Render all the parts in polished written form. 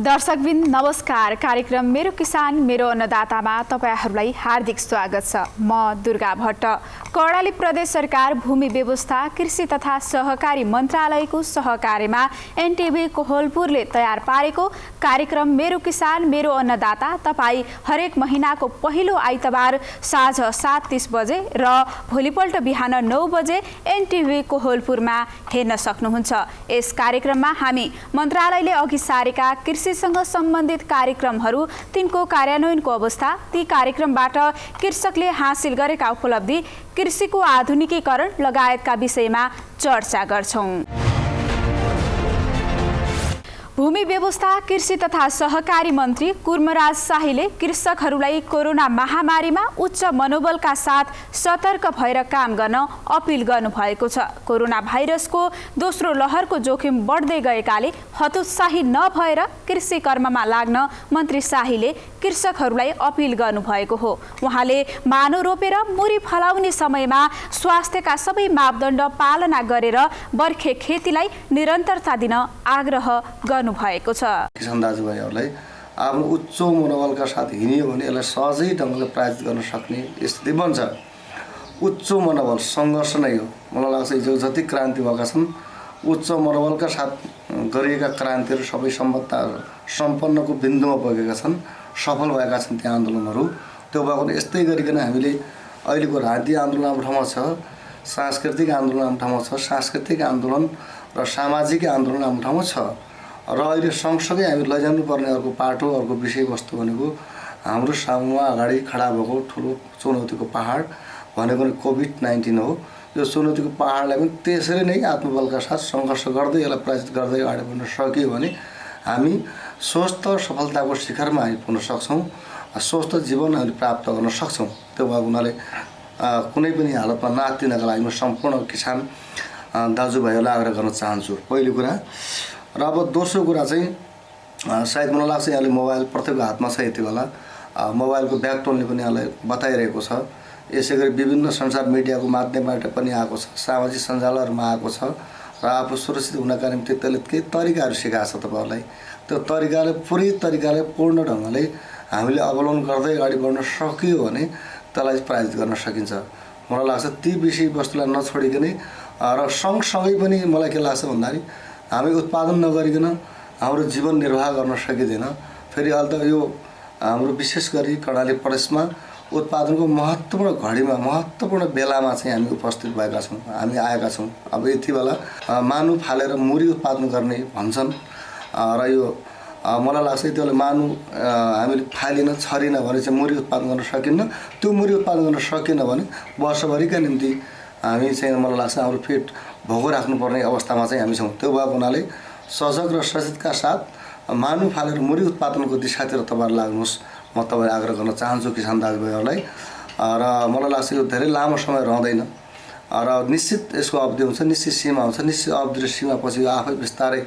दर्शकबिन नमस्कार। कार्यक्रम मेरो किसान मेरो अन्नदातामा तपाईहरूलाई हार्दिक स्वागत छ। म दुर्गा भट्ट। कर्णाली प्रदेश सरकार भूमि व्यवस्था कृषि तथा सहकारी मन्त्रालयको सहकार्यमा एनटिभी कोहलपुरले तयार पारेको कार्यक्रम मेरो किसान मेरो अन्नदाता तपाईँ हरेक महिनाको पहिलो आइतबार साँझ 7:30 बजे र भोलिपल्ट बिहान 9 बजे एनटिभी कोहलपुरमा हेर्न सक्नुहुन्छ। यस कार्यक्रममा हामी मन्त्रालयले अघि सारेका कृषिसँग सम्बन्धित कार्यक्रमहरू, तिनको कार्यान्वयनको अवस्था, ती कार्यक्रमबाट कृषकले हासिल गरेका उपलब्धि, कृषिको आधुनिकीकरण लगायतका विषयमा चर्चा गर्छौं। भूमि व्यवस्था कृषि तथा सहकारी मन्त्री कुर्मराज शाहीले कृषकहरूलाई कोरोना महामारीमा उच्च मनोबलका साथ सतर्क भएर काम गर्न अपिल गर्नुभएको छ। कोरोना भाइरसको दोस्रो लहरको जोखिम बढ्दै गएकाले हतोत्साही नभएर कृषि कर्ममा लाग्न मन्त्री शाहीले कृषकहरूलाई अपिल गर्नुभएको हो। उहाँले मानो रोपेर मुरी फलाउने समयमा स्वास्थ्यका सबै मापदण्ड पालना गरेर बर्खे खेतीलाई निरन्तरता दिन आग्रह भएको छ। किसान दाजुभाइहरूलाई आफ्नो उच्च मनोबलका साथ हिँड्यो भने यसलाई सहजै ढङ्गले प्रायोजित गर्न सक्ने स्थिति बन्छ। उच्च मनोबल सङ्घर्ष नै हो। मलाई लाग्छ हिजो जति क्रान्ति भएका छन् उच्च मनोबलका साथ गरिएका क्रान्तिहरू सबै सम्पन्नको बिन्दुमा पुगेका छन्, सफल भएका छन् ती आन्दोलनहरू। त्यो भएको यस्तै गरिकन हामीले अहिलेको राजनीतिक आन्दोलन आफ्नो ठाउँमा छ, सांस्कृतिक आन्दोलन आफ्नो ठाउँमा छ, सांस्कृतिक आन्दोलन र सामाजिक आन्दोलन आफ्नो ठाउँमा छ। र अहिले सँगसँगै हामी लैजानुपर्ने अर्को पाटो, अर्को विषयवस्तु भनेको हाम्रो सामुमा अगाडि खडा भएको ठुलो चुनौतीको पहाड भनेको कोभिड-19 हो। यो चुनौतीको पहाडलाई पनि त्यसरी नै आत्मबलका साथ सङ्घर्ष गर्दै यसलाई पराजित गर्दै अगाडि बढ्न सकियो भने हामी स्वस्थ सफलताको शिखरमा आइपुग्न सक्छौँ, स्वस्थ जीवन हामीले प्राप्त गर्न सक्छौँ। त्यो भएको हुनाले कुनै पनि हालतमा नातिनका लागि म सम्पूर्ण किसान दाजुभाइहरूलाई आग्रह गर्न चाहन्छु। पहिलो कुरा र अब दोस्रो कुरा चाहिँ सायद मलाई लाग्छ यहाँले मोबाइल प्रत्येकको हातमा छ, यति बेला मोबाइलको ब्याकटोनले पनि यहाँलाई बताइरहेको छ। यसै गरी विभिन्न सञ्चार मिडियाको माध्यमबाट पनि आएको छ, सामाजिक सञ्जालहरूमा आएको छ र आफू सुरक्षित हुनका निम्ति त्यसले केही तरिकाहरू सिकाएको छ तपाईँहरूलाई। त्यो तरिकाले पुरै तरिकाले पूर्ण ढङ्गले हामीले अवलम्बन गर्दै अगाडि बढ्न सकियो भने त्यसलाई प्रायोजित गर्न सकिन्छ। मलाई लाग्छ ती विषयवस्तुलाई नछोडिकनै र सँगसँगै पनि मलाई के लाग्छ भन्दाखेरि हामी उत्पादन नगरिकन हाम्रो जीवन निर्वाह गर्न सकिँदैन। फेरि अहिले त यो हाम्रो विशेष गरी कर्णाली प्रदेशमा उत्पादनको महत्त्वपूर्ण घडीमा, महत्त्वपूर्ण बेलामा चाहिँ हामी उपस्थित भएका छौँ, हामी आएका छौँ। अब यति बेला मानु फालेर मुरी उत्पादन गर्ने भन्छन् र यो मलाई लाग्छ यति बेला मानु हामीले फालिन छरिन भने चाहिँ मुरी उत्पादन गर्न सकिन्न। त्यो मुरी उत्पादन गर्न सकिएन भने वर्षभरिका निम्ति हामी चाहिँ मलाई लाग्छ हाम्रो पेट भोगो राख्नुपर्ने अवस्थामा चाहिँ हामी छौँ। त्यो भएको हुनाले सजग र सचेतका साथ मानु फालेर मुरी उत्पादनको दिशातिर तपाईँहरू लाग्नुहोस्, म तपाईँलाई आग्रह गर्न चाहन्छु किसान दाजुभाइहरूलाई। र मलाई लाग्छ यो धेरै लामो समय रहँदैन र निश्चित यसको अवधि हुन्छ, निश्चित सीमा हुन्छ। निश्चित अवधि र सीमापछि यो आफै बिस्तारै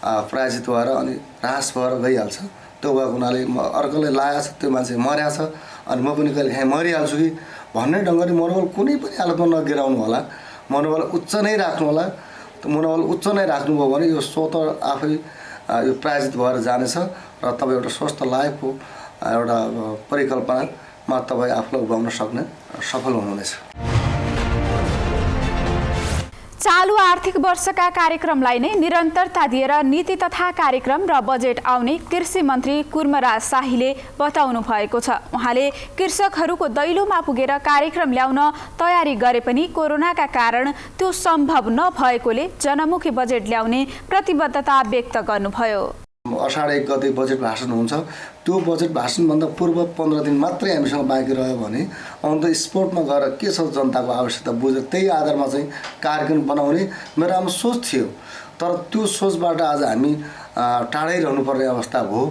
पराजित भएर अनि ह्रास भएर गइहाल्छ। त्यो भएको हुनाले अर्कोले लाएको छ, त्यो मान्छे मर्या छ अनि म पनि कहिले काहीँ मरिहाल्छु कि भन्ने ढङ्गले मनोबल कुनै पनि हालतमा नगिराउनु होला। मनोबल उच्च नै राख्नु होला। मनोबल उच्च नै राख्नुभयो भने यो स्वतः आफै यो पराजित भएर जानेछ र तपाईँ एउटा स्वस्थ लाइफको एउटा परिकल्पनामा तपाईँ आफूलाई उभाउन सक्ने सफल हुनुहुनेछ। चालु आर्थिक वर्षका कार्यक्रमलाई नै निरन्तरता दिएर नीति तथा कार्यक्रम र बजेट आउने कृषि मन्त्री कुर्मराज शाहीले बताउनु भएको छ। उहाँले कृषकहरूको दैलोमा पुगेर कार्यक्रम ल्याउन तयारी गरे पनि कोरोनाका कारण त्यो सम्भव नभएकोले जनमुखी बजेट ल्याउने प्रतिबद्धता व्यक्त गर्नुभयो। असाढ 1 गते बजेट भाषण हुन्छ। त्यो बजेट भाषणभन्दा पूर्व 15 दिन मात्रै हामीसँग बाँकी रह्यो भने अन द स्पोटमा गएर के छ जनताको आवश्यकता बुझेर त्यही आधारमा चाहिँ कार्यक्रम बनाउने मेरो आफ्नो सोच थियो। तर त्यो सोचबाट आज हामी टाढै रहनुपर्ने अवस्था भयो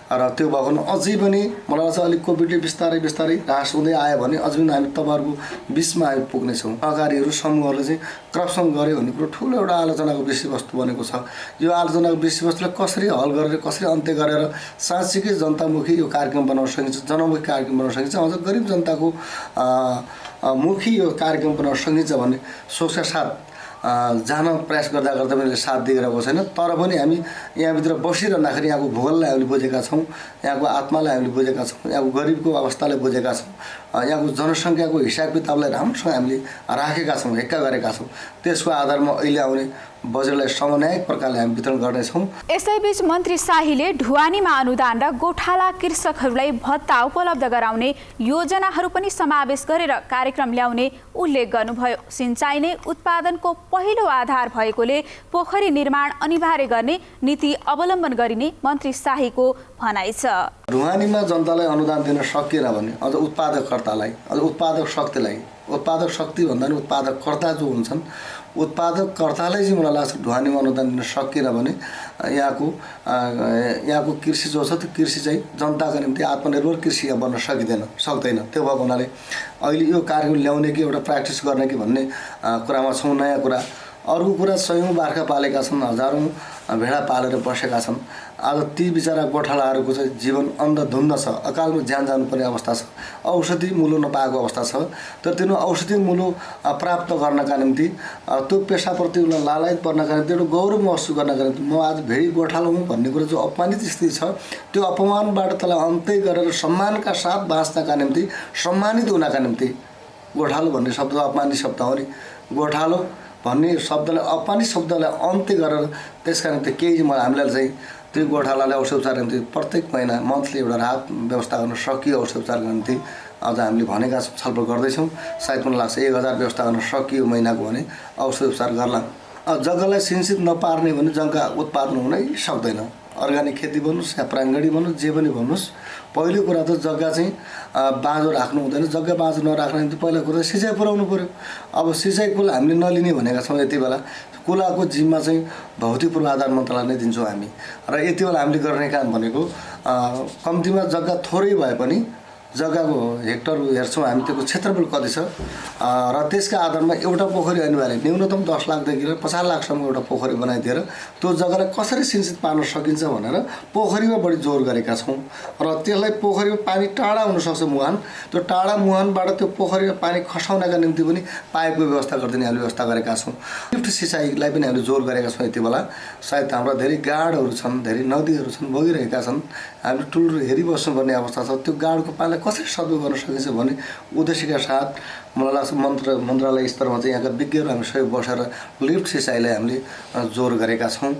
र त्यो भएको अझै पनि मलाई लाग्छ अलिक कोभिडले बिस्तारै बिस्तारै ह्रास हुँदै आयो भने अझै पनि हामी तपाईँहरूको बिचमा आइपुग्नेछौँ। सहकारीहरू समूहहरूले चाहिँ करप्सन गर्यो भन्ने कुरो ठुलो एउटा आलोचनाको विषयवस्तु बनेको छ। यो आलोचनाको विषयवस्तुलाई कसरी हल गरेर, कसरी अन्त्य गरेर साँच्चीकै जनतामुखी यो कार्यक्रम बनाउन सकिन्छ, जनमुखी कार्यक्रम बनाउन सकिन्छ, अझ गरिब जनताको मुखी यो कार्यक्रम बनाउन सकिन्छ भन्ने सोचका साथ जान प्रयास गर्दा गर्दा पनि साथ दिइरहेको छैन। तर पनि हामी यहाँभित्र बसिरहँदाखेरि यहाँको भूगोललाई हामीले बुझेका छौँ, यहाँको आत्मालाई हामीले बुझेका छौँ, यहाँको गरिबको अवस्थालाई बुझेका छौँ, यहाँको जनसङ्ख्याको हिसाब किताबलाई राम्रोसँग हामीले राखेका छौँ, हेक्का गरेका छौँ। त्यसको आधारमा अहिले आउने बजेटलाई समन्वयक प्रकारले हामी वितरण गर्नेछौँ। यसैबीच मन्त्री शाहीले ढुवानीमा अनुदान र गोठाला कृषकहरूलाई भत्ता उपलब्ध गराउने योजनाहरू पनि समावेश गरेर कार्यक्रम ल्याउने उल्लेख गर्नुभयो। सिँचाइ नै उत्पादनको पहिलो आधार भएकोले पोखरी निर्माण अनिवार्य गर्ने नीति अवलम्बन गरिने मन्त्री शाहीको भनाइ छ। ढुवानीमा जनतालाई अनुदान दिन सकिएन भने अझ उत्पादककर्तालाई, अझ उत्पादक शक्तिलाई, उत्पादक शक्ति भन्दा पनि उत्पादककर्ता जो हुन्छन्, उत्पादककर्तालाई चाहिँ मलाई लाग्छ ढुवानीमा अनुदान दिन सकिएन भने यहाँको कृषि जो छ त्यो कृषि चाहिँ जनताको निम्ति आत्मनिर्भर कृषि बन्न सक्दैन। त्यो भएको हुनाले अहिले यो कार्यक्रम ल्याउने कि एउटा प्र्याक्टिस गर्ने कि भन्ने कुरामा छौँ। नयाँ कुरा, अर्को कुरा सयौँ बाख्रा पालेका छन्, हजारौँ भेडा पालेर बसेका छन्। आज ती बिचरा गोठालाहरूको चाहिँ जीवन अन्धधुन्ध छ, अकालमा ज्यान जानुपर्ने अवस्था छ, औषधि मूल्य नपाएको अवस्था छ। तर त्यो औषधि मूल्य प्राप्त गर्नका निम्ति त्यो पेसाप्रति उसलाई लालायत पर्नका निम्ति एउटा गौरव महसुस गर्नका निम्ति म आज भेडी गोठालो हुँ भन्ने कुरा जो अपमानित स्थिति छ, त्यो अपमानबाट त्यसलाई अन्त्य गरेर सम्मानका साथ बाँच्नका निम्ति, सम्मानित हुनका निम्ति गोठालो भन्ने शब्द अपमानित शब्द हो नि, गोठालो भन्ने शब्दलाई अपमानित शब्दलाई अन्त्य गरेर त्यसका निम्ति केही हामीलाई चाहिँ त्यो गोठालालाई औषध उपचारको निम्ति प्रत्येक महिना मन्थली एउटा राहत व्यवस्था गर्न सकियो। औषध उपचारको निम्ति अझ हामीले भनेका छलफल गर्दैछौँ। सायद मलाई लाग्छ 1000 व्यवस्था गर्न सकियो महिनाको भने औषध उपचार गर्ला। जग्गालाई सिन्सित नपार्ने भने जग्गा उत्पादन हुनै सक्दैन। अर्ग्यानिक खेती भन्नुहोस् या प्राङ्गणी भन्नुहोस्, जे पनि भन्नुहोस्, पहिलो कुरा त जग्गा चाहिँ बाँझो राख्नु हुँदैन। जग्गा बाँझो नराख्ने निम्ति पहिला कुरा सिँचाइ पुर्याउनु पऱ्यो। अब सिँचाइ कुला हामीले नलिने भनेका छौँ। यति बेला कुलाको जिम्मा चाहिँ भौतिक पूर्वाधार मन्त्रालयले दिन्छौँ हामी। र यति बेला हामीले गर्ने काम भनेको कम्तीमा जग्गा थोरै भए पनि जग्गाको हेक्टर हेर्छौँ हामी, त्यसको क्षेत्रफल कति छ र त्यसका आधारमा एउटा पोखरी अनिवार्य, न्यूनतम 10 लाखदेखि 50 लाखसम्म एउटा पोखरी बनाइदिएर त्यो जग्गालाई कसरी सिंचित पार्न सकिन्छ भनेर पोखरीमा बढी जोर गरेका छौँ। र त्यसलाई पोखरीमा पानी टाढा हुनसक्छ मुहान, त्यो टाढा मुहानबाट त्यो पोखरीमा पानी खसाउनका निम्ति पनि पाइपको व्यवस्था गरिदिने हामीले व्यवस्था गरेका छौँ। लिफ्ट सिँचाइलाई पनि हामीले जोर गरेका छौँ। यति बेला सायद हाम्रा धेरै गाडहरू छन्, धेरै नदीहरू छन्, बगिरहेका छन्, हामीले टुल हेरिबस्नुपर्ने अवस्था छ। त्यो गाडको पानीलाई कसरी सदुपयोग गर्न सकिन्छ भन्ने उद्देश्यका साथ मलाई लाग्छ मन्त्रालय स्तरमा चाहिँ यहाँका विज्ञहरू हामी सबै बसेर लिफ्ट सिँचाइलाई हामीले जोर गरेका छौँ।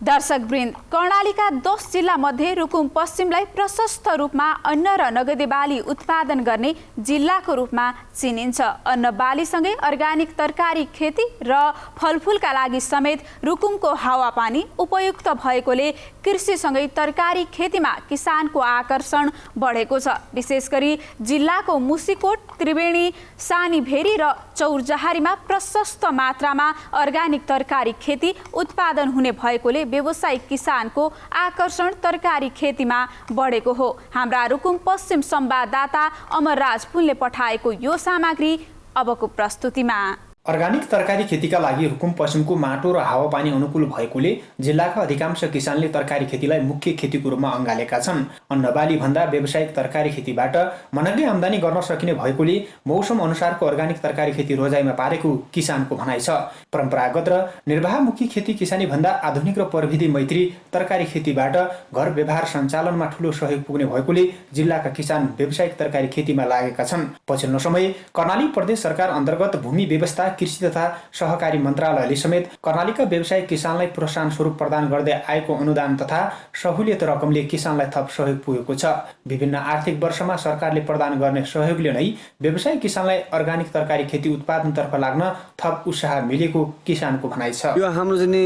दर्शकवृन्द, कर्णालीका 10 जिल्लामध्ये रुकुम पश्चिमलाई प्रशस्त रूपमा अन्न र नगदे बाली उत्पादन गर्ने जिल्लाको रूपमा चिनिन्छ। अन्न बालीसँगै अर्ग्यानिक तरकारी खेती र फलफुलका लागि समेत रुकुमको हावापानी उपयुक्त भएकोले कृषिसँगै तरकारी खेतीमा किसानको आकर्षण बढेको छ। विशेष गरी जिल्लाको मुसिकोट, त्रिवेणी, सानीभेरी र चौरजहारीमा प्रशस्त मात्रामा अर्ग्यानिक तरकारी खेती उत्पादन हुने भएकोले व्यावसायिक किसानको आकर्षण तरकारी खेतीमा बढेको हो। हाम्रा रुकुम पश्चिम संवाददाता अमरराज पुनले पठाएको यो सामग्री अबको प्रस्तुतिमा। अर्ग्यानिक तरकारी खेतीका लागि रुकुम पश्चिमको माटो र हावापानी अनुकूल भएकोले जिल्लाका अधिकांश किसानले तरकारी खेतीलाई मुख्य खेतीको रूपमा अँगालेका छन्। अन्नबाली भन्दा व्यावसायिक तरकारी खेतीबाट मनग्गे आम्दानी गर्न सकिने भएकोले मौसम अनुसारको अर्ग्यानिक तरकारी खेती रोजाइमा पारेको किसानको भनाइ छ। परम्परागत र निर्वाहमुखी खेती किसानी भन्दा आधुनिक र प्रविधि मैत्री तरकारी खेतीबाट घर व्यवहार सञ्चालनमा ठूलो सहयोग पुग्ने भएकोले जिल्लाका किसान व्यावसायिक तरकारी खेतीमा लागेका छन्। पछिल्लो समय कर्णाली प्रदेश सरकार अन्तर्गत भूमि व्यवस्था, कृषि तथा सहकारी मन्त्रालयले समेत कर्णालीका व्यावसायिक किसानलाई प्रोत्साहन स्वरूप प्रदान गर्दै आएको अनुदान तथा सहुलियत रकमले किसानलाई थप सहयोग पुगेको छ। विभिन्न आर्थिक वर्षमा सरकारले प्रदान गर्ने सहयोगले नै व्यावसायिक किसानलाई अर्ग्यानिक तरकारी खेती उत्पादनतर्फ लाग्न थप उत्साह मिलेको किसानको भनाइ छ। यो हाम्रो चाहिँ नि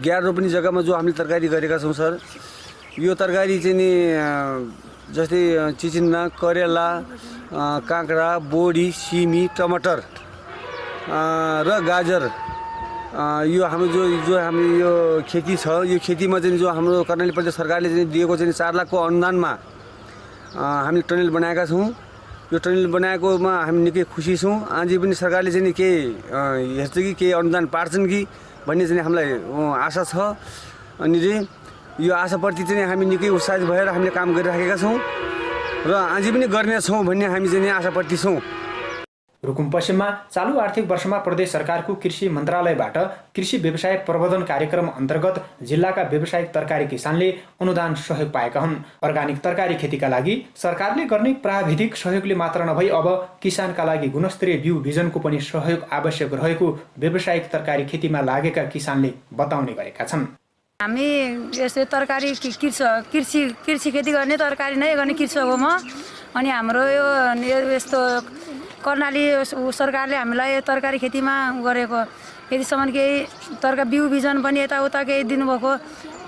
11 रोपनी जग्गामा जो हामीले तरकारी गरेका छौँ सर, यो तरकारी चाहिँ नि जस्तै चिचिन्ना, करेला, काँक्रा, बोडी, सिमी, टमाटर र गाजर, यो हाम्रो जो हामी यो खेती छ, यो खेतीमा चाहिँ जो हाम्रो कर्णाली प्रदेश सरकारले चाहिँ दिएको चाहिँ 4 लाखको अनुदानमा हामीले टनेल बनाएका छौँ। यो टनेल बनाएकोमा हामी निकै खुसी छौँ। अझै पनि सरकारले चाहिँ के हेर्छ कि केही अनुदान पार्छन् कि भन्ने चाहिँ हामीलाई आशा छ। अनि चाहिँ यो आशाप्रति चाहिँ हामी निकै उत्साहित भएर हामीले काम गरिराखेका छौँ र अझै पनि गर्ने छौँ भन्ने हामी चाहिँ आशाप्रति छौँ। रुकुम पश्चिममा चालू आर्थिक वर्षमा प्रदेश सरकारको कृषि मन्त्रालयबाट कृषि व्यवसाय प्रवर्धन कार्यक्रम अन्तर्गत जिल्लाका व्यावसायिक तरकारी किसानले अनुदान सहयोग पाएका हुन्। अर्गानिक तरकारी खेतीका लागि सरकारले गर्ने प्राविधिक सहयोगले मात्र नभई अब किसानका लागि गुणस्तरीय बिउ बिजनको पनि सहयोग आवश्यक रहेको व्यावसायिक तरकारी खेतीमा लागेका किसानले बताउने गरेका छन्। हामी यस्तो तरकारी कृषि खेती गर्ने तरकारी नै गर्ने कृषक हो म। अनि हाम्रो यो यस्तो कर्णाली सरकारले हामीलाई तरकारी खेतीमा गरेको यतिसम्म केही बिउ बिजन पनि यताउता केही दिनुभएको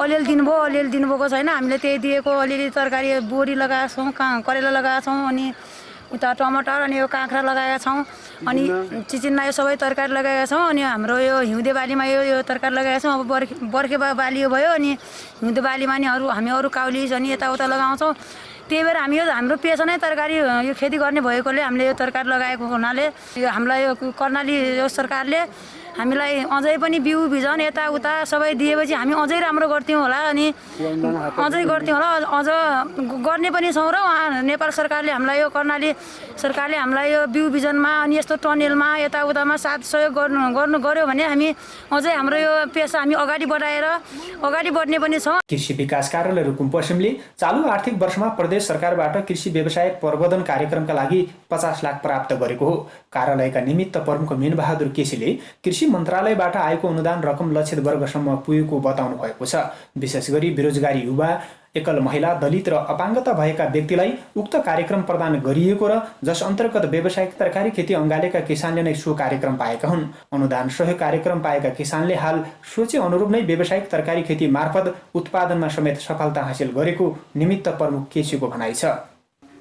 अलिअलि दिनुभएको छैन। हामीले त्यही दिएको अलिअलि तरकारी बोडी लगाएका छौँ, करेला लगाएका छौँ, अनि उता टमाटर अनि यो काँक्रा लगाएका छौँ, अनि चिचिन्ना यो सबै तरकारी लगाएका छौँ। अनि हाम्रो यो हिउँदे बालीमा यो तरकारी लगाएका छौँ। अब बर्खे बाली भयो अनि हिउँदे बालीमा नि हामी अरू काउली अनि यताउता लगाउँछौँ। त्यही भएर हाम्रो पेसा नै तरकारी यो खेती गर्ने भएकोले हामीले यो तरकारी लगाएको हुनाले यो हामीलाई यो कर्णाली यो सरकारले हामीलाई अझै पनि बिउ बिजन यताउता सबै दिएपछि हामी अझै राम्रो गर्थ्यौँ होला, अनि अझै गर्थ्यौँ होला, अझ गर्ने पनि छौँ। र उहाँ नेपाल सरकारले हामीलाई यो कर्णाली सरकारले हामीलाई यो बिउ बिजनमा अनि यस्तो टनेलमा यताउतामा साथ सहयोग गर्यो भने हामी अझै हाम्रो यो पेसा हामी अगाडि बढ्ने पनि छौँ। कृषि विकास कार्यालय रुकुम पश्चिमले चालू आर्थिक वर्षमा प्रदेश सरकारबाट कृषि व्यवसाय प्रवर्धन कार्यक्रमका लागि 50 लाख प्राप्त गरेको हो। कार्यालयका निमित्त प्रमुख मीनबहादुर केसीले कृषि मन्त्रालयबाट आएको अनुदान रकम लक्षित वर्गसम्म पुगेको बताउनु भएको छ। विशेष गरी बेरोजगारी युवा, एकल महिला, दलित र अपाङ्गता भएका व्यक्तिलाई उक्त कार्यक्रम प्रदान गरिएको र जस अन्तर्गत व्यावसायिक तरकारी खेती अँगालेका किसानले नै सो कार्यक्रम पाएका हुन्। अनुदान सहयोग कार्यक्रम पाएका किसानले हाल सोचे अनुरूप नै व्यावसायिक तरकारी खेती मार्फत उत्पादनमा समेत सफलता हासिल गरेको निमित्त प्रमुख केसीको भनाइ छ।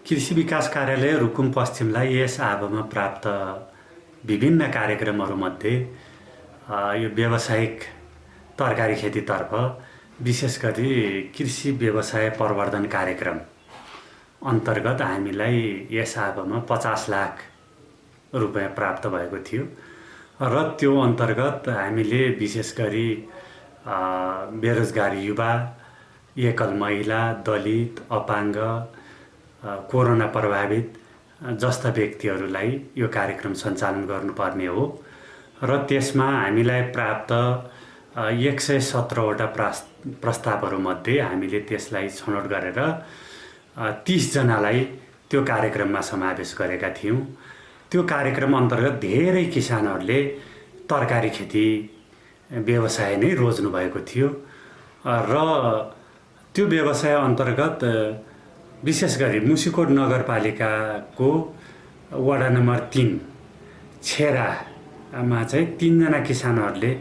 कृषि विकास कार्यालय रुकुम पश्चिमलाई यस आबमा प्राप्त विभिन्न कार्यक्रमहरूमध्ये यो व्यावसायिक तरकारी खेतीतर्फ विशेष गरी कृषि व्यवसाय प्रवर्धन कार्यक्रम अन्तर्गत हामीलाई यस आबमा 50 लाख रुपैयाँ प्राप्त भएको थियो र त्यो अन्तर्गत हामीले विशेष गरी बेरोजगारी युवा, एकल महिला, दलित, अपाङ्ग, कोरोना प्रभावित जस्ता व्यक्तिहरूलाई यो कार्यक्रम सञ्चालन गर्नुपर्ने हो र त्यसमा हामीलाई प्राप्त 117 वटा प्रस्तावहरूमध्ये हामीले त्यसलाई छनौट गरेर 30 जनालाई त्यो कार्यक्रममा समावेश गरेका थियौँ। त्यो कार्यक्रम अन्तर्गत धेरै किसानहरूले तरकारी खेती व्यवसाय नै रोज्नु भएको थियो र त्यो व्यवसाय अन्तर्गत विशेष गरी मुसिकोट नगरपालिकाको वडा नम्बर 3 छेरामा चाहिँ 3 जना किसानहरूले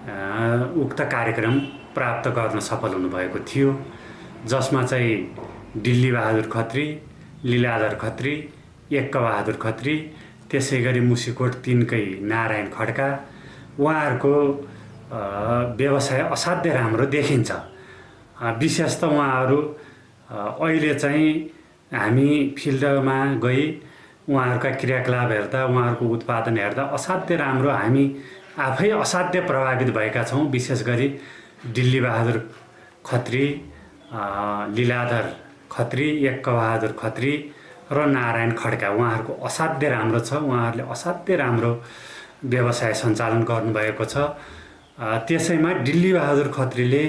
उक्त कार्यक्रम प्राप्त गर्न सफल हुनुभएको थियो, जसमा चाहिँ दिल्ली बहादुर खत्री, लीलाधर खत्री, एक्क बहादुर खत्री, त्यसै गरी मुसिकोट 3 कै नारायण खड्का। उहाँहरूको व्यवसाय असाध्यै राम्रो देखिन्छ। विशेष त उहाँहरू अहिले चाहिँ हामी फिल्डमा गई उहाँहरूका क्रियाकलाप हेर्दा, उहाँहरूको उत्पादन हेर्दा असाध्यै राम्रो, हामी आफै असाध्य प्रभावित भएका छौँ। विशेष गरी दिल्ली बहादुर खत्री, लीलाधर खत्री, एक्क बहादुर खत्री र नारायण खड्का, उहाँहरूको असाध्य राम्रो छ। उहाँहरूले असाध्य राम्रो व्यवसाय सञ्चालन गर्नुभएको छ। त्यसैमा दिल्ली बहादुर खत्रीले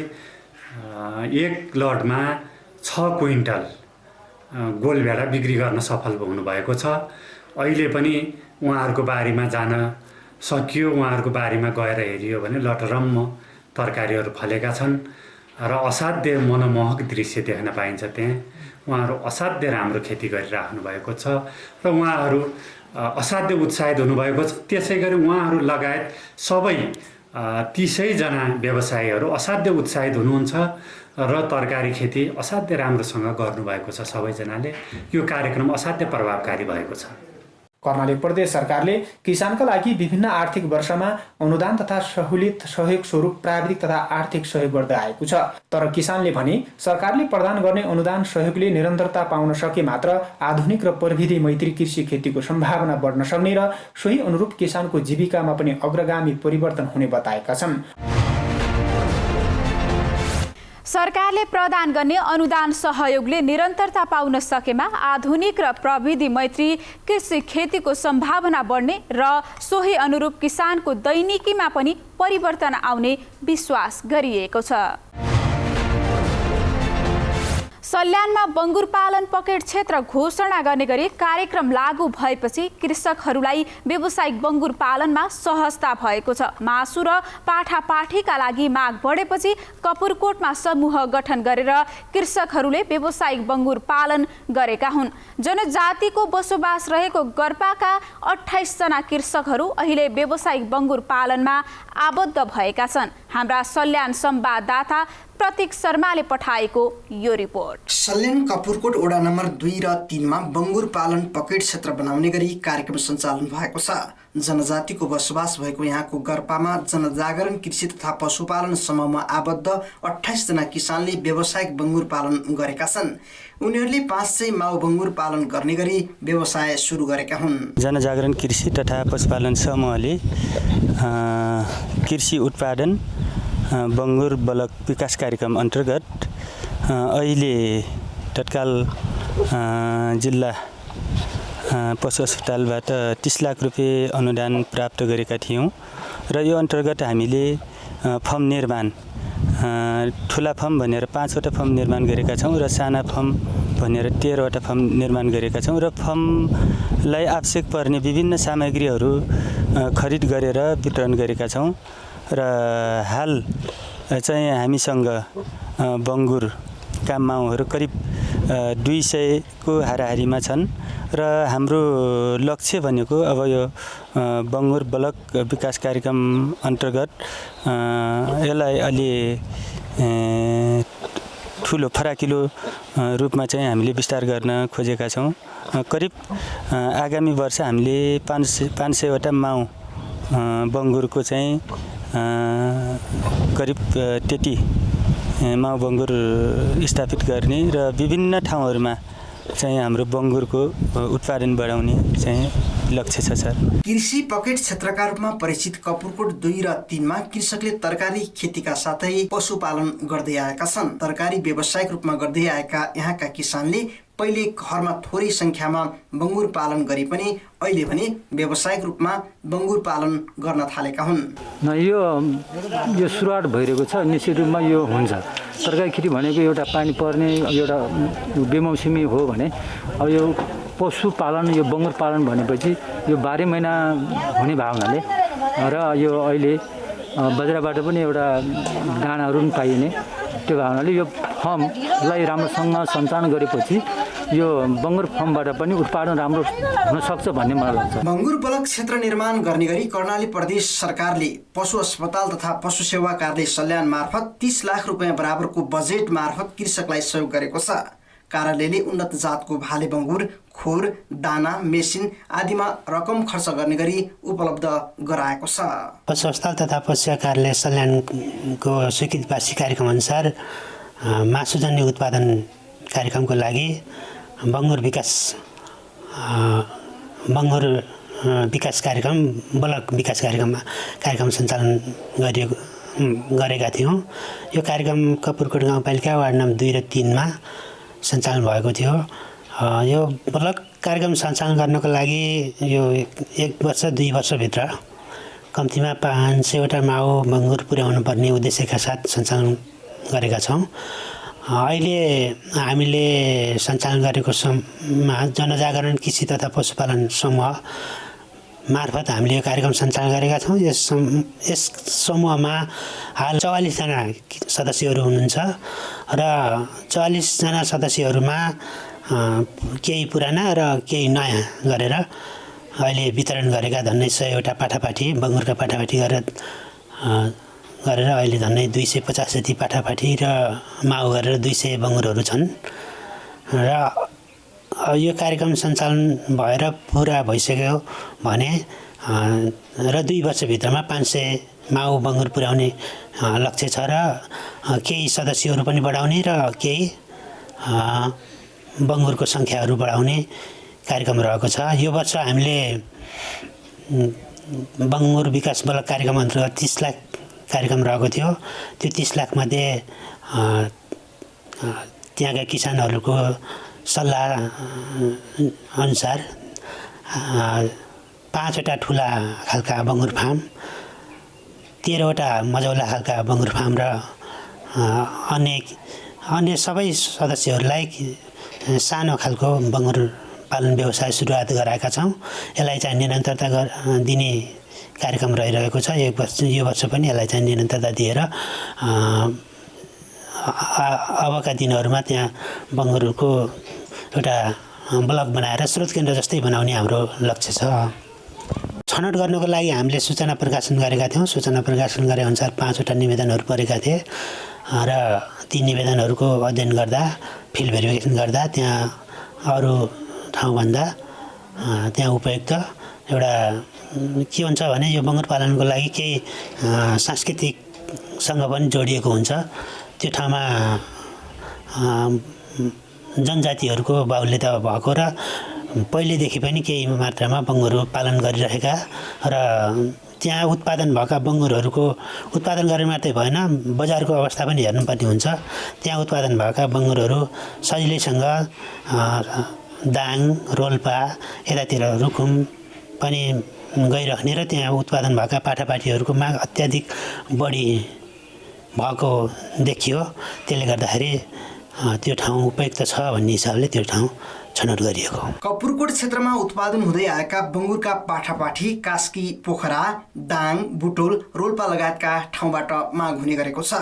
एक लटमा 6 क्विन्टल गोलभेडा बिक्री गर्न सफल हुनुभएको छ। अहिले पनि उहाँहरूको बारीमा जान सकियो, उहाँहरूको बारीमा गएर हेरियो भने लटरम्म तरकारीहरू फलेका छन् र असाध्य मनमोहक दृश्य देख्न पाइन्छ। त्यहाँ उहाँहरू असाध्य राम्रो खेती गरिराख्नु भएको छ र उहाँहरू असाध्य उत्साहित हुनुभएको छ। त्यसै गरी उहाँहरू लगायत सबै 30 जना व्यवसायीहरू असाध्य उत्साहित हुनुहुन्छ र तरकारी खेती असाध्य राम्रोसँग गर्नुभएको छ। सबैजनाले यो कार्यक्रम असाध्य प्रभावकारी भएको छ। कर्णाली प्रदेश सरकारले किसानका लागि विभिन्न आर्थिक वर्षमा अनुदान तथा सहुलियत सहयोग स्वरूप प्राविधिक तथा आर्थिक सहयोग गर्दै आएको छ। तर किसानले भने सरकारले प्रदान गर्ने अनुदान सहयोगले निरन्तरता पाउन सके मात्र आधुनिक र प्रविधि मैत्री कृषि खेतीको सम्भावना बढ्न सक्ने र सोही अनुरूप किसानको जीविकामा पनि अग्रगामी परिवर्तन हुने बताएका छन्। सरकारले प्रदान गर्ने अनुदान सहयोगले निरन्तरता पाउन सकेमा आधुनिक र प्रविधि मैत्री कृषि खेतीको सम्भावना बढ्ने र सोही अनुरूप किसानको दैनिकीमा पनि परिवर्तन आउने विश्वास गरिएको छ। सल्यानमा बङ्गुर पालन पकेट क्षेत्र घोषणा गर्ने गरी कार्यक्रम लागू भएपछि कृषकहरूलाई व्यावसायिक बङ्गुर पालनमा सहजता भएको छ। मासु र पाठापाठीका लागि माग बढेपछि कपुरकोटमा समूह गठन गरेर कृषकहरूले व्यावसायिक बङ्गुर पालन गरेका हुन्। जनजातिको बसोबास रहेको गर्पाका 28 जना कृषकहरू अहिले व्यावसायिक बङ्गुर पालनमा आबद्ध भएका छन्। हाम्रा सल्यान संवाददाता प्रतीक शर्माले पठाएको यो रिपोर्ट। सल्यान कपुरकोट वडा नम्बर 2 र 3 मा बङ्गुर पालन पकेट क्षेत्र बनाउने गरी कार्यक्रम सञ्चालन भएको छ। जनजातिको बसोबास भएको यहाँको गर्पामा जनजागरण कृषि तथा पशुपालन समूहमा आबद्ध 28 जना किसानले व्यावसायिक बङ्गुर पालन गरेका छन्। उनीहरूले 500 माउ बङ्गुर पालन गर्ने गरी व्यवसाय सुरु गरेका हुन्। जनजागरण कृषि तथा पशुपालन समूहले कृषि उत्पादन बङ्गुर बलक विकास कार्यक्रम अन्तर्गत अहिले तत्काल जिल्ला पशु अस्पतालबाट 30 लाख रुपियाँ अनुदान प्राप्त गरेका थियौँ र यो अन्तर्गत हामीले फर्म निर्माण ठुला फर्म भनेर 5 वटा फर्म निर्माण गरेका छौँ र साना फर्म भनेर 13 वटा फर्म निर्माण गरेका छौँ र फर्मलाई आवश्यक पर्ने विभिन्न सामग्रीहरू खरिद गरेर वितरण गरेका छौँ र हाल चाहिँ हामीसँग बङ्गुरका माउहरू करिब 200 को हाराहारीमा छन् र हाम्रो लक्ष्य भनेको अब यो बङ्गुर बलक विकास कार्यक्रम अन्तर्गत यसलाई अलि ठुलो फराकिलो रूपमा चाहिँ हामीले विस्तार गर्न खोजेका छौँ। करिब आगामी वर्ष हामीले 500 वटा माउ बङ्गुरको चाहिँ करिब त्यति माउ बङ्गुर स्थापित गर्ने र विभिन्न ठाउँहरूमा चाहिँ हाम्रो बङ्गुरको उत्पादन बढाउने चाहिँ लक्ष्य छ सर। कृषि पकेट क्षेत्रका रूपमा परिचित कपुरकोट 2 र 3 मा कृषकले तरकारी खेतीका साथै पशुपालन गर्दै आएका छन्। तरकारी व्यावसायिक रूपमा गर्दै आएका यहाँका किसानले पहिले घरमा थोरै संख्यामा बङ्गुर पालन गरे पनि अहिले भने व्यावसायिक रूपमा बङ्गुर पालन गर्न थालेका हुन्। यो सुरुवात भइरहेको छ। निश्चित रूपमा यो हुन्छ। तरकारी खेती भनेको एउटा पानी पर्ने एउटा बेमौसमी हो भने अब यो पशुपालन यो बङ्गुर पालन भनेपछि यो 12 महिना हुने भावनाले र यो अहिले बजारबाट पनि एउटा दानाहरू पनि पाइने त्यो भावनाले यो फर्मलाई राम्रोसँग सञ्चालन गरेपछि यो बङ्गुर फर्मबाट पनि उत्पादन राम्रो हुन सक्छ भन्ने मलाई लाग्छ। बङ्गुर बलक क्षेत्र निर्माण गर्ने गरी कर्णाली प्रदेश सरकारले पशु अस्पताल तथा पशु सेवा कार्यालय सल्यान मार्फत 30 लाख रुपियाँ बराबरको बजेट मार्फत कृषकलाई सहयोग गरेको छ। कार्यालयले उन्नत जातको भाले बङ्गुर, खोर, दाना, मेसिन आदिमा रकम खर्च गर्ने गरी उपलब्ध गराएको छ। पशु अस्पताल तथा पशु सेवा कार्यालय सल्यानको स्वीकृत वार्षिक कार्यक्रम अनुसार मासुजन्य उत्पादन कार्यक्रमको लागि बङ्गुर विकास कार्यक्रम बलक विकास कार्यक्रम सञ्चालन गरेका थियौँ। यो कार्यक्रम कपुरकोट गाउँपालिका वार्ड नम्बर 2 र 3 मा सञ्चालन भएको थियो। यो बलक कार्यक्रम सञ्चालन गर्नको लागि यो 1 वर्ष 2 वर्षभित्र कम्तीमा 500 वटा माउ बङ्गुर पुर्याउनु पर्ने उद्देश्यका साथ सञ्चालन गरेका छौँ। अहिले हामीले सञ्चालन गरेको जनजागरण कृषि तथा पशुपालन समूह मार्फत हामीले यो कार्यक्रम सञ्चालन गरेका छौँ। यस समूहमा हाल 44 जना सदस्यहरू हुनुहुन्छ र 44 जना सदस्यहरूमा केही पुराना र केही नयाँ गरेर अहिले वितरण गरेका झन्डै 100 वटा पाठापाठी बङ्गुरका पाठापाठी गरेर अहिले झन्डै 250 जति पाठापाठी र माउ गरेर 200 बङ्गुरहरू छन् र यो कार्यक्रम सञ्चालन भएर पुरा भइसक्यो भने र 2 वर्षभित्रमा 500 माउ बङ्गुर पुर्याउने लक्ष्य छ र केही सदस्यहरू पनि बढाउने र केही बङ्गुरको सङ्ख्याहरू बढाउने कार्यक्रम रहेको छ। यो वर्ष हामीले बङ्गुर विकास बलक कार्यक्रम अन्तर्गत 30 लाख कार्यक्रम रहेको थियो। त्यो 30 लाख मध्ये त्यहाँका किसानहरूको सल्लाह अनुसार 5वटा ठुला खालका बङ्गुर फार्म, 13वटा मझौला खालका बङ्गुर फार्म र अन्य सबै सदस्यहरूलाई सानो खालको बङ्गुर पालन व्यवसाय सुरुवात गराएका छौँ। यसलाई चाहिँ निरन्तरता दिने कार्यक्रम रहिरहेको छ। यो वर्ष पनि यसलाई चाहिँ निरन्तरता दिएर अबका दिनहरूमा त्यहाँ बङ्गुरको एउटा ब्लक बनाएर स्रोत केन्द्र जस्तै बनाउने हाम्रो लक्ष्य छ। छनौट गर्नको लागि हामीले सूचना प्रकाशन गरेका थियौँ। सूचना प्रकाशन गरे अनुसार 5वटा निवेदनहरू परेका थिए र ती निवेदनहरूको अध्ययन गर्दा, फिल्ड भेरिफिकेसन गर्दा त्यहाँ अरू ठाउँभन्दा त्यहाँ उपयुक्त एउटा के हुन्छ भने यो बङ्गुर पालनको लागि केही सांस्कृतिकसँग पनि जोडिएको हुन्छ। त्यो ठाउँमा जनजातिहरूको बाहुल्यता भएको र पहिलेदेखि पनि केही मात्रामा बङ्गुरहरू पालन गरिरहेका र त्यहाँ उत्पादन भएका बङ्गुरहरूको उत्पादन गर्ने मात्रै भएन, बजारको अवस्था पनि हेर्नुपर्ने हुन्छ। त्यहाँ उत्पादन भएका बङ्गुरहरू सजिलैसँग दाङ, रोल्पा, यतातिर रुकुम पनि गइराख्ने र त्यहाँ उत्पादन भएका पाठापाठीहरूको माग अत्याधिक बढी भएको देखियो। त्यसले गर्दाखेरि त्यो ठाउँ उपयुक्त छ भन्ने हिसाबले त्यो ठाउँ छनौट गरिएको। कपुरकोट क्षेत्रमा उत्पादन हुँदै आएका बङ्गुरका पाठापाठी कास्की, पोखरा, दाङ, बुटोल, रोल्पा लगायतका ठाउँबाट माग हुने गरेको छ।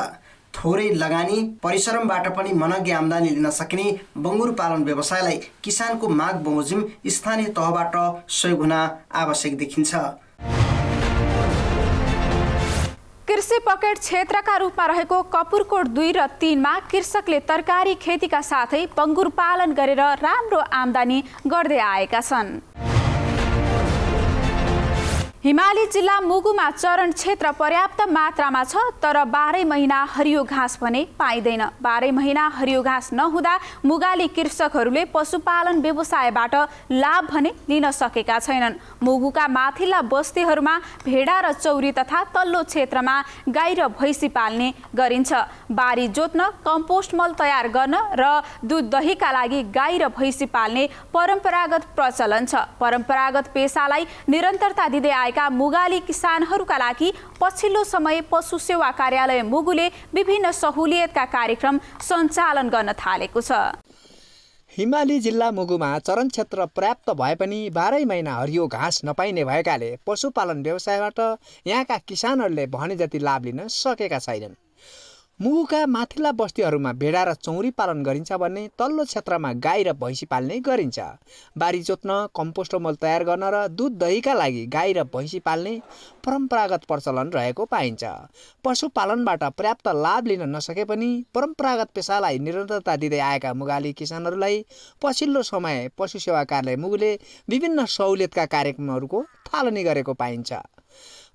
थोरै लगानी परिश्रमबाट पनि मनग्गे आम्दानी लिन सकिने बङ्गुर पालन व्यवसायलाई किसानको माग बमोजिम स्थानीय तहबाट सहयोग हुन आवश्यक देखिन्छ। कृषि पकेट क्षेत्रका रूपमा रहेको कपुरकोट 2 र 3 मा कृषकले तरकारी खेतीका साथै बङ्गुर पालन गरेर राम्रो आम्दानी गर्दै आएका छन्। हिमाली जिल्ला मुगुमा चरण क्षेत्र पर्याप्त मात्रामा छ, तर 12 महिना हरियो घाँस भने पाइँदैन। 12 महिना हरियो घाँस नहुँदा मुगाली कृषकहरूले पशुपालन व्यवसायबाट लाभ भने लिन सकेका छैनन्। मुगुका माथिल्ला बस्तीहरूमा भेडा र चौरी तथा तल्लो क्षेत्रमा गाई र भैँसी पाल्ने गरिन्छ। बारी जोत्न, कम्पोस्ट मल तयार गर्न र दुध दहीका लागि गाई र भैँसी पाल्ने परम्परागत प्रचलन छ। परम्परागत पेसालाई निरन्तरता दिँदै आएका मुगाली किसानहरूका लागि पछिल्लो समय पशु सेवा कार्यालय मुगुले विभिन्न सहुलियतका कार्यक्रम सञ्चालन गर्न थालेको छ। हिमाली जिल्ला मुगुमा चरण क्षेत्र पर्याप्त भए पनि 12 महिना हरियो घाँस नपाइने भएकाले पशुपालन व्यवसायबाट यहाँका किसानहरूले भने जति लाभ लिन सकेका छैनन्। मुगुका माथिल्ला बस्तीहरूमा भेडा र चौरी पालन गरिन्छ भने तल्लो क्षेत्रमा गाई र भैँसी पाल्ने गरिन्छ। बारी जोत्न, कम्पोस्ट मल तयार गर्न र दुध दहीका लागि गाई र भैँसी पाल्ने परम्परागत प्रचलन रहेको पाइन्छ। पशुपालनबाट पर्याप्त लाभ लिन नसके पनि परम्परागत पेसालाई निरन्तरता दिँदै आएका मुगाली किसानहरूलाई पछिल्लो समय पशु सेवा कार्यालय मुगुले विभिन्न सहुलियतका कार्यक्रमहरूको थालनी गरेको पाइन्छ।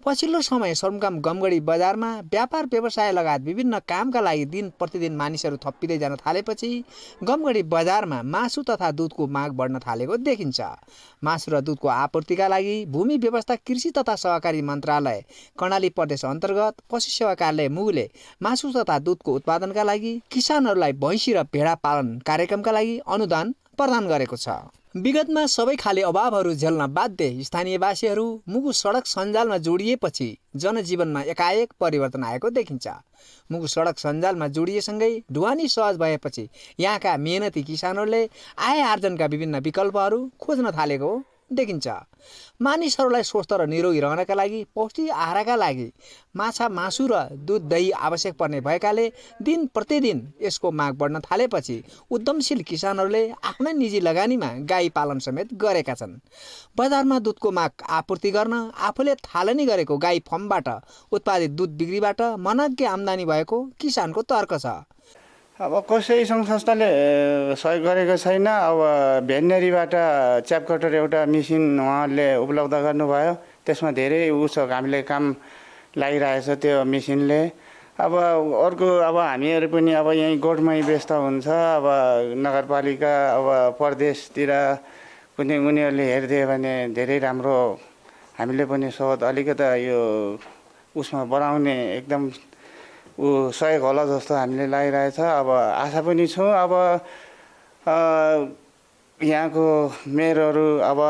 पछिल्लो समय सदरमुकाम गमगढी बजारमा व्यापार व्यवसाय लगायत विभिन्न कामका लागि दिन प्रतिदिन मानिसहरू थपिँदै जान थालेपछि गमगढी बजारमा मासु तथा दुधको माग बढ्न थालेको देखिन्छ। मासु र दुधको आपूर्तिका लागि भूमि व्यवस्था कृषि तथा सहकारी मन्त्रालय कर्णाली प्रदेश अन्तर्गत पशु सेवा कार्यालय मुगुले मासु तथा दुधको उत्पादनका लागि किसानहरूलाई भैँसी र भेडा पालन कार्यक्रमका लागि अनुदान प्रदान गरेको छ। विगतमा सबै खाले अभावहरू झेल्न बाध्य स्थानीयवासीहरू मुगु सडक सञ्जालमा जोडिएपछि जनजीवनमा एकाएक परिवर्तन आएको देखिन्छ। मुगु सडक सञ्जालमा जोडिएसँगै ढुवानी सहज भएपछि यहाँका मेहनती किसानहरूले आय आर्जनका विभिन्न विकल्पहरू खोज्न थालेको देखिन्छ। मानिसहरूलाई स्वस्थ र निरोगी रहनका लागि पौष्टिक आहारका लागि माछा, मासु र दुध दही आवश्यक पर्ने भएकाले दिन प्रतिदिन यसको माग बढ्न थालेपछि उद्यमशील किसानहरूले आफ्नै निजी लगानीमा गाई पालन समेत गरेका छन्। बजारमा दुधको माग आपूर्ति गर्न आफूले थालनी गरेको गाई फर्मबाट उत्पादित दुध बिक्रीबाट मनग्गे आम्दानी भएको किसानको तर्क छ। अब कसै सङ्घ संस्थाले सहयोग गरेको छैन। अब भेटनेरीबाट च्याप कटर एउटा मेसिन उहाँहरूले उपलब्ध गर्नुभयो, त्यसमा धेरै हामीले काम लागिरहेछ त्यो मेसिनले। अब अर्को अब हामीहरू पनि अब यहीँ गोठमै व्यस्त हुन्छ। अब नगरपालिका अब प्रदेशतिर कुनै उनीहरूले हेरिदियो भने धेरै राम्रो, हामीले पनि सहज अलिकता यो उसमा बढाउने एकदम सहयोग होला जस्तो हामीले लागिरहेछ। अब आशा पनि छौँ अब यहाँको मेयरहरू अब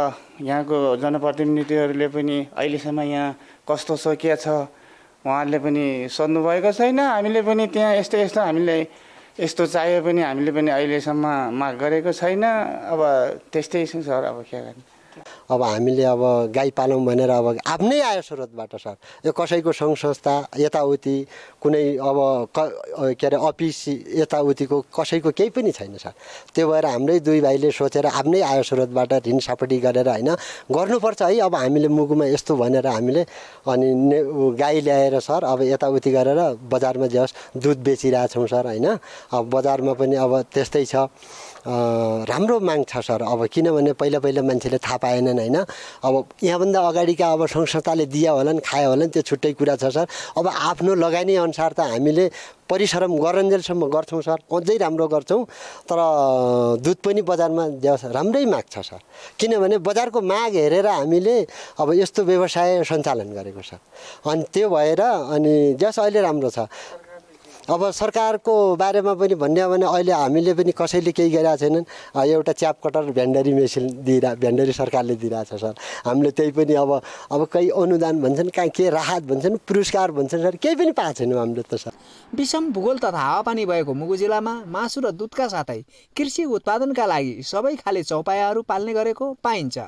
यहाँको जनप्रतिनिधिहरूले पनि अहिलेसम्म यहाँ कस्तो छ के छ उहाँहरूले पनि सोध्नुभएको छैन। हामीले पनि त्यहाँ यस्तो हामीले यस्तो चाहियो पनि हामीले पनि अहिलेसम्म माग गरेको छैन। अब त्यस्तै छ सर, अब के गर्ने। अब हामीले अब गाई पालौँ भनेर अब आफ्नै आय स्रोतबाट सर, यो कसैको सङ्घ संस्था यताउति कुनै अब के अरे अफिस यताउतिको कसैको केही पनि छैन सर। त्यो भएर हाम्रै दुई भाइले सोचेर आफ्नै आय स्रोतबाट ऋण सापटी गरेर होइन गर्नुपर्छ है। अब हामीले मुगुमा यस्तो भनेर हामीले अनि गाई ल्याएर सर अब यताउति गरेर बजारमा जस दुध बेचिरहेछौँ सर होइन। अब बजारमा पनि अब त्यस्तै छ, राम्रो माग छ सर। अब किनभने पहिला मान्छेले थाहा पाएनन् होइन। अब यहाँभन्दा अगाडिका अब सङ्घ संस्थाले दिया होलान् खायो होलान् त्यो छुट्टै कुरा छ सर। अब आफ्नो लगानी अनुसार त हामीले परिश्रम गरन्जेलसम्म गर्छौँ सर, अझै राम्रो गर्छौँ। तर दुध पनि बजारमा राम्रै माग छ सर, किनभने बजारको माग हेरेर हामीले अब यस्तो व्यवसाय सञ्चालन गरेको छ। अनि त्यो भएर अनि जस अहिले राम्रो छ। अब सरकारको बारेमा पनि भन्ने हो भने अहिले हामीले पनि कसैले केही गरेका छैनन्। एउटा च्याप कटर भेन्डरी मेसिन भेन्डरी सरकारले दिइरहेछ सर। हामीले त्यही पनि अब कहीँ अनुदान भन्छन्, कहीँ के राहत भन्छन्, पुरस्कार भन्छन् सर, केही पनि पाएको छैनौँ हामीले त सर। विषम भूगोल तथा हावापानी भएको मुगु जिल्लामा मासु र दुधका साथै कृषि उत्पादनका लागि सबै खाले चौपायाहरू पाल्ने गरेको पाइन्छ।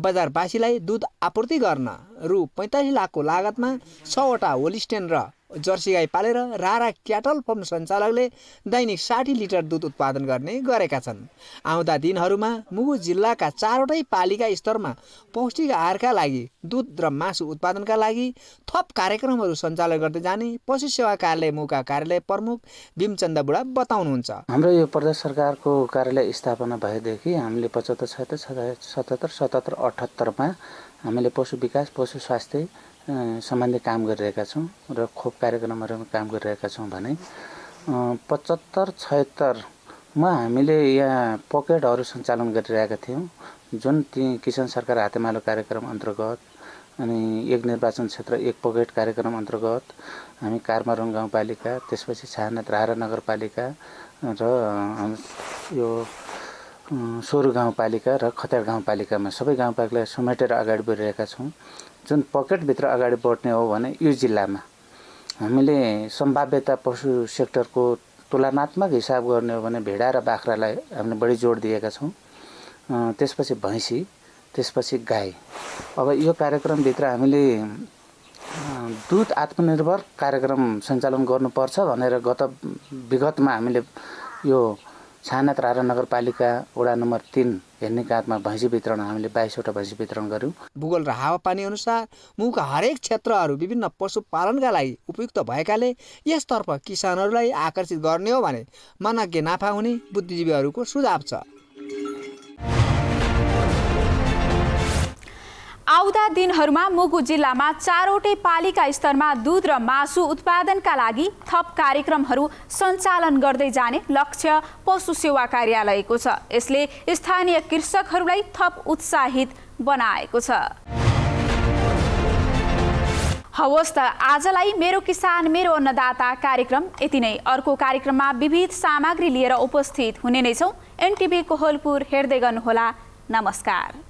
बजारवासीलाई दुध आपूर्ति गर्न रु 45 लाखको लागतमा 6वटा होलिस्टेन र जर्सी गाई पालेर रारा क्याटल फर्म सञ्चालकले दैनिक 60 लिटर दुध उत्पादन गर्ने गरेका छन्। आउँदा दिनहरूमा मुगु जिल्लाका 4वटै पालिका स्तरमा पौष्टिक आहारका लागि दुध र मासु उत्पादनका लागि थप कार्यक्रमहरू सञ्चालन गर्दै जाने पशु सेवा कार्यालय मुगुका कार्यालय प्रमुख भीमचन्द्र बुढा बताउनुहुन्छ। हाम्रो यो प्रदेश सरकारको कार्यालय स्थापना भएदेखि हामीले 75, 77, 77, 78मा हामीले पशु विकास, पशु स्वास्थ्य सम्बन्धी काम गरिरहेका छौँ र खोप कार्यक्रमहरूमा काम गरिरहेका छौँ भने 75, 76मा हामीले यहाँ पकेटहरू सञ्चालन गरिरहेका थियौँ, जुन ती किसान सरकार हातेमालो कार्यक्रम अन्तर्गत अनि एक निर्वाचन क्षेत्र एक पकेट कार्यक्रम अन्तर्गत हामी कारमारुङ गाउँपालिका, त्यसपछि छायानाथ रारा नगरपालिका र यो सोरु गाउँपालिका र खतेर गाउँपालिकामा सबै गाउँपालिकालाई समेटेर अगाडि बढिरहेका छौँ। जुन पकेटभित्र अगाडि बढ्ने हो भने यो जिल्लामा हामीले सम्भाव्यता पशु सेक्टरको तुलनात्मक हिसाब गर्ने हो भने भेडा र बाख्रालाई हामीले बढी जोड दिएका छौँ। त्यसपछि भैँसी, त्यसपछि गाई। अब यो कार्यक्रमभित्र हामीले दुध आत्मनिर्भर कार्यक्रम सञ्चालन गर्नुपर्छ भनेर विगतमा हामीले यो छायानाथ रारा नगरपालिका वडा नम्बर 3 हेर्ने काँधमा भैँसी वितरण हामीले 22वटा भैँसी वितरण गर्यौँ। भूगोल र हावापानी अनुसार मुगुका हरेक क्षेत्रहरू विभिन्न पशुपालनका लागि उपयुक्त भएकाले यसतर्फ किसानहरूलाई आकर्षित गर्ने हो भने मनज्ञ नाफा हुने बुद्धिजीवीहरूको सुझाव छ। आउँदा दिनहरूमा मुगु जिल्लामा 4वटै पालिका स्तरमा दुध र मासु उत्पादनका लागि थप कार्यक्रमहरू सञ्चालन गर्दै जाने लक्ष्य पशु सेवा कार्यालयको छ। यसले स्थानीय कृषकहरूलाई थप उत्साहित बनाएको छ। हवस् त आजलाई मेरो किसान मेरो अन्नदाता कार्यक्रम यति नै। अर्को कार्यक्रममा विविध सामग्री लिएर उपस्थित हुने नै छौँ। एनटिभी कोहलपुर हेर्दै गर्नुहोला। नमस्कार।